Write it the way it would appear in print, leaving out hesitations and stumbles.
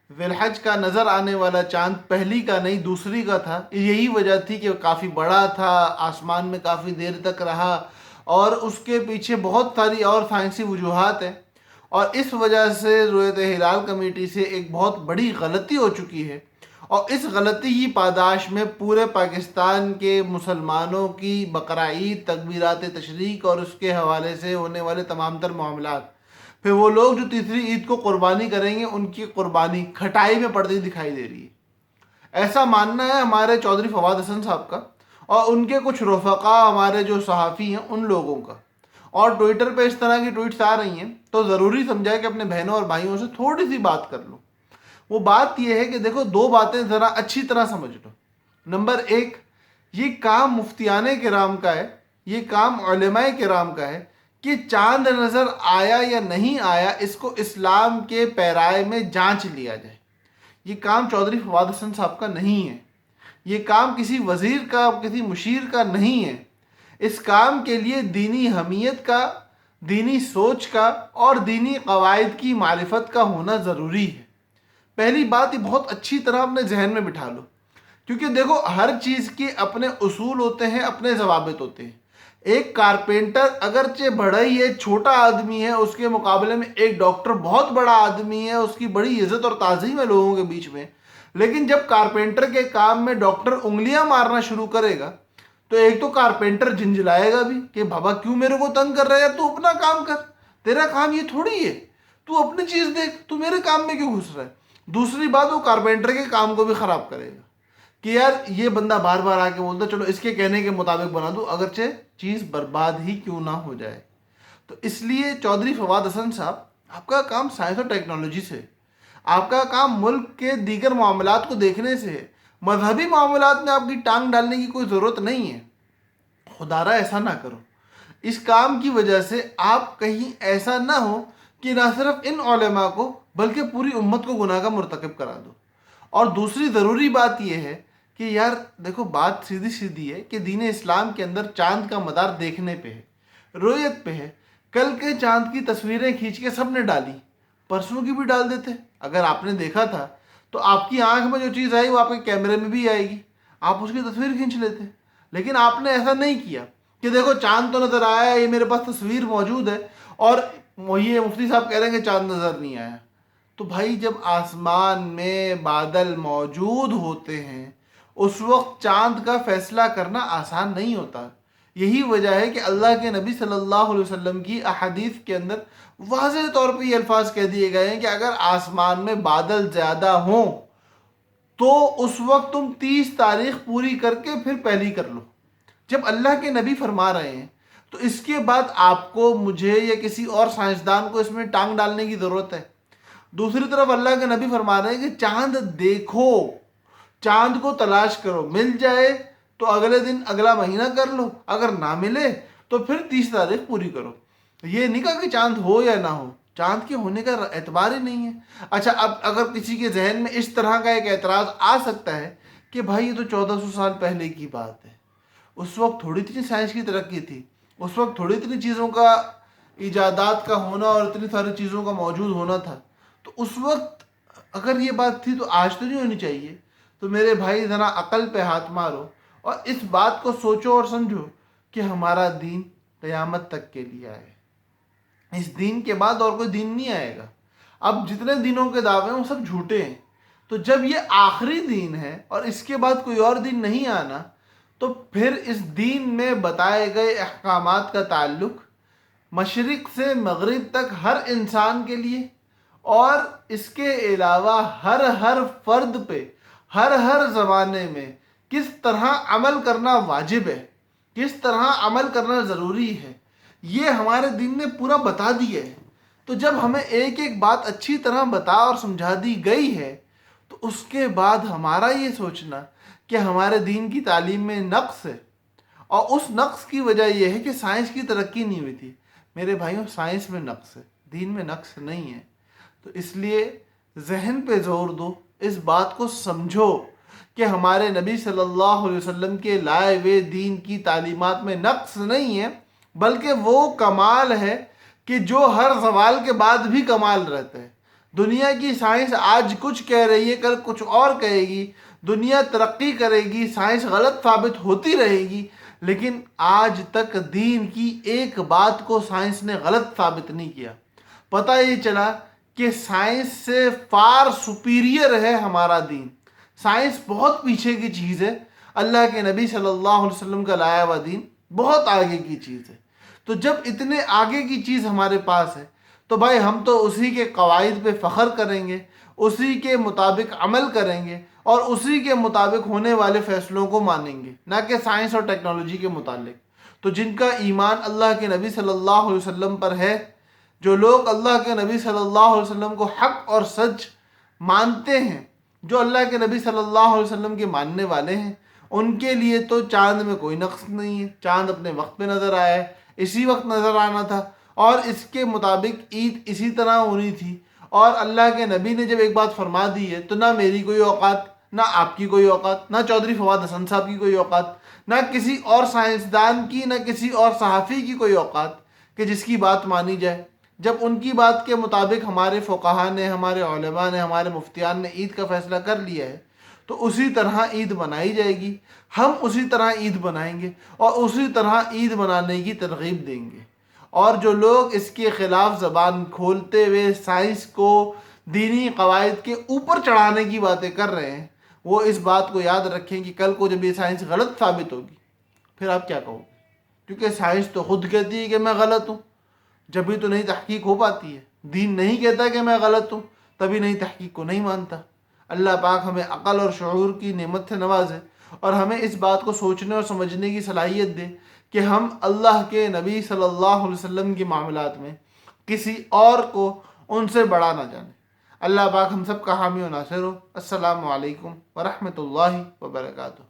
ذی الحج کا نظر آنے والا چاند پہلی کا نہیں دوسری کا تھا. یہی وجہ تھی کہ کافی بڑا تھا، آسمان میں کافی دیر تک رہا، اور اس کے پیچھے بہت ساری اور سائنسی وجوہات ہیں. اور اس وجہ سے رؤیت ہلال کمیٹی سے ایک بہت بڑی غلطی ہو چکی ہے، اور اس غلطی کی پاداش میں پورے پاکستان کے مسلمانوں کی بقرہ عید، تکبیرات تشریق اور اس کے حوالے سے ہونے والے تمام تر معاملات، پھر وہ لوگ جو تیسری عید کو قربانی کریں گے ان کی قربانی کھٹائی میں پڑتی دکھائی دے رہی ہے. ایسا ماننا ہے ہمارے چودھری فواد حسن صاحب کا اور ان کے کچھ رفقا ہمارے جو صحافی ہیں ان لوگوں کا. اور ٹویٹر پہ اس طرح کی ٹویٹس آ رہی ہیں تو ضروری سمجھا ہے کہ اپنے بہنوں اور بھائیوں سے تھوڑی سی بات کر لو. وہ بات یہ ہے کہ دیکھو، دو باتیں ذرا اچھی طرح سمجھ لو. نمبر ایک، یہ کام مفتیان کرام کا ہے، یہ کام علماء کرام کا ہے کہ چاند نظر آیا یا نہیں آیا اس کو اسلام کے پیرائے میں جانچ لیا جائے. یہ کام چودھری فواد حسن صاحب کا نہیں ہے، یہ کام کسی وزیر کا، کسی مشیر کا نہیں ہے. اس کام کے لیے دینی حمیت کا، دینی سوچ کا اور دینی قواعد کی معرفت کا ہونا ضروری ہے. پہلی بات یہ بہت اچھی طرح اپنے ذہن میں بٹھا لو، کیونکہ دیکھو ہر چیز کے اپنے اصول ہوتے ہیں، اپنے ضوابط ہوتے ہیں. ایک کارپینٹر اگرچہ بڑا ہی ہے، چھوٹا آدمی ہے، اس کے مقابلے میں ایک ڈاکٹر بہت بڑا آدمی ہے، اس کی بڑی عزت اور تعظیم ہے لوگوں کے بیچ میں. لیکن جب کارپینٹر کے کام میں ڈاکٹر انگلیاں مارنا شروع کرے گا تو ایک تو کارپینٹر جھنجھلائے گا بھی کہ بابا کیوں میرے کو تنگ کر رہا ہے، تو اپنا کام کر، تیرا کام یہ تھوڑی ہے، تو اپنی چیز دیکھ، تو میرے کام میں کیوں گھس رہا ہے. دوسری بات، وہ کارپینٹر کے کام کو بھی خراب کرے گا کہ یار یہ بندہ بار بار آ کے بولتا چلو اس کے کہنے کے مطابق بنا دو، اگرچہ چیز برباد ہی کیوں نہ ہو جائے. تو اس لیے چودھری فواد حسن صاحب، آپ کا کام سائنس اور ٹیکنالوجی سے، آپ کا کام ملک کے دیگر معاملات کو دیکھنے سے ہے. مذہبی معاملات میں آپ کی ٹانگ ڈالنے کی کوئی ضرورت نہیں ہے. خدا را ایسا نہ کرو. اس کام کی وجہ سے آپ کہیں ایسا نہ ہو کہ نہ صرف ان علماء کو بلکہ پوری امت کو گناہ کا مرتکب کرا دو. اور دوسری ضروری بات یہ ہے کہ یار دیکھو، بات سیدھی سیدھی ہے کہ دین اسلام کے اندر چاند کا مدار دیکھنے پہ ہے، رؤیت پہ ہے. کل کے چاند کی تصویریں کھینچ کے سب نے ڈالی، پرسوں کی بھی ڈال دیتے. اگر آپ نے دیکھا تھا تو آپ کی آنکھ میں جو چیز آئی وہ آپ کے کیمرے میں بھی آئے گی، آپ اس کی تصویر کھینچ لیتے. لیکن آپ نے ایسا نہیں کیا کہ دیکھو چاند تو نظر آیا ہے، یہ میرے پاس تصویر موجود ہے، اور یہ مفتی صاحب کہہ رہے ہیں کہ چاند نظر نہیں آیا. تو بھائی جب آسمان میں بادل موجود ہوتے ہیں اس وقت چاند کا فیصلہ کرنا آسان نہیں ہوتا. یہی وجہ ہے کہ اللہ کے نبی صلی اللہ علیہ وسلم کی احادیث کے اندر واضح طور پہ یہ الفاظ کہہ دیے گئے ہیں کہ اگر آسمان میں بادل زیادہ ہوں تو اس وقت تم 30 تاریخ پوری کر کے پھر پہلی کر لو. جب اللہ کے نبی فرما رہے ہیں تو اس کے بعد آپ کو، مجھے یا کسی اور سائنسدان کو اس میں ٹانگ ڈالنے کی ضرورت ہے؟ دوسری طرف اللہ کے نبی فرما رہے ہیں کہ چاند دیکھو، چاند کو تلاش کرو، مل جائے تو اگلے دن اگلا مہینہ کر لو، اگر نہ ملے تو پھر 30 تاریخ پوری کرو. یہ نہیں کہا کہ چاند ہو یا نہ ہو، چاند کے ہونے کا اعتبار ہی نہیں ہے. اچھا، اب اگر کسی کے ذہن میں اس طرح کا ایک اعتراض آ سکتا ہے کہ بھائی یہ تو 1400 سال پہلے کی بات ہے، اس وقت تھوڑی اتنی سائنس کی ترقی تھی، اس وقت تھوڑی اتنی چیزوں کا، ایجادات کا ہونا اور اتنی ساری چیزوں کا موجود ہونا تھا، تو اس وقت اگر یہ بات تھی تو آج تو نہیں ہونی چاہیے. تو میرے بھائی ذرا عقل پہ ہاتھ مارو اور اس بات کو سوچو اور سمجھو کہ ہمارا دین قیامت تک کے لیے آئے. اس دین کے بعد اور کوئی دین نہیں آئے گا. اب جتنے دینوں کے دعوے ہیں وہ سب جھوٹے ہیں. تو جب یہ آخری دین ہے اور اس کے بعد کوئی اور دین نہیں آنا، تو پھر اس دین میں بتائے گئے احکامات کا تعلق مشرق سے مغرب تک ہر انسان کے لیے، اور اس کے علاوہ ہر فرد پہ ہر زمانے میں کس طرح عمل کرنا واجب ہے، کس طرح عمل کرنا ضروری ہے، یہ ہمارے دین نے پورا بتا دیا ہے. تو جب ہمیں ایک ایک بات اچھی طرح بتا اور سمجھا دی گئی ہے تو اس کے بعد ہمارا یہ سوچنا کہ ہمارے دین کی تعلیم میں نقص ہے، اور اس نقص کی وجہ یہ ہے کہ سائنس کی ترقی نہیں ہوئی تھی. میرے بھائیوں، سائنس میں نقص ہے، دین میں نقص نہیں ہے. تو اس لیے ذہن پہ زور دو، اس بات کو سمجھو کہ ہمارے نبی صلی اللہ علیہ وسلم کے لائے ہوئے دین کی تعلیمات میں نقص نہیں ہے، بلکہ وہ کمال ہے کہ جو ہر زوال کے بعد بھی کمال رہتا ہے. دنیا کی سائنس آج کچھ کہہ رہی ہے، کل کچھ اور کہے گی، دنیا ترقی کرے گی، سائنس غلط ثابت ہوتی رہے گی، لیکن آج تک دین کی ایک بات کو سائنس نے غلط ثابت نہیں کیا۔ پتہ یہ چلا کہ سائنس سے فار سپیریئر ہے ہمارا دین، سائنس بہت پیچھے کی چیز ہے، اللہ کے نبی صلی اللہ علیہ وسلم کا لایا ہوا دین بہت آگے کی چیز ہے۔ تو جب اتنے آگے کی چیز ہمارے پاس ہے تو بھائی ہم تو اسی کے قواعد پہ فخر کریں گے، اسی کے مطابق عمل کریں گے اور اسی کے مطابق ہونے والے فیصلوں کو مانیں گے، نہ کہ سائنس اور ٹیکنالوجی کے متعلق۔ تو جن کا ایمان اللہ کے نبی صلی اللہ علیہ وسلم پر ہے، جو لوگ اللہ کے نبی صلی اللہ علیہ وسلم کو حق اور سچ مانتے ہیں، جو اللہ کے نبی صلی اللہ علیہ وسلم کے ماننے والے ہیں، ان کے لیے تو چاند میں کوئی نقص نہیں ہے، چاند اپنے وقت پہ نظر آیا ہے، اسی وقت نظر آنا تھا، اور اس کے مطابق عید اسی طرح ہونی تھی۔ اور اللہ کے نبی نے جب ایک بات فرما دی ہے تو نہ میری کوئی اوقات، نہ آپ کی کوئی اوقات، نہ چودھری فواد حسن صاحب کی کوئی اوقات، نہ کسی اور سائنسدان کی، نہ کسی اور صحافی کی کوئی اوقات کہ جس کی بات مانی جائے۔ جب ان کی بات کے مطابق ہمارے فقہا نے، ہمارے علماء نے، ہمارے مفتیان نے عید کا فیصلہ کر لیا ہے تو اسی طرح عید منائی جائے گی، ہم اسی طرح عید منائیں گے اور اسی طرح عید منانے کی ترغیب دیں گے۔ اور جو لوگ اس کے خلاف زبان کھولتے ہوئے سائنس کو دینی قواعد کے اوپر چڑھانے کی باتیں کر رہے ہیں، وہ اس بات کو یاد رکھیں کہ کل کو جب یہ سائنس غلط ثابت ہوگی پھر آپ کیا کہو گے؟ کیونکہ سائنس تو خود کہتی ہے کہ میں غلط ہوں، جبھی تو نہیں تحقیق ہو پاتی ہے۔ دین نہیں کہتا کہ میں غلط ہوں، تبھی نہیں تحقیق کو نہیں مانتا۔ اللہ پاک ہمیں عقل اور شعور کی نعمت سے نوازے اور ہمیں اس بات کو سوچنے اور سمجھنے کی صلاحیت دے کہ ہم اللہ کے نبی صلی اللہ علیہ وسلم کے معاملات میں کسی اور کو ان سے بڑا نہ جانے۔ اللہ پاک ہم سب کا حامی و ناصر ہو۔ السلام علیکم ورحمۃ اللہ وبرکاتہ۔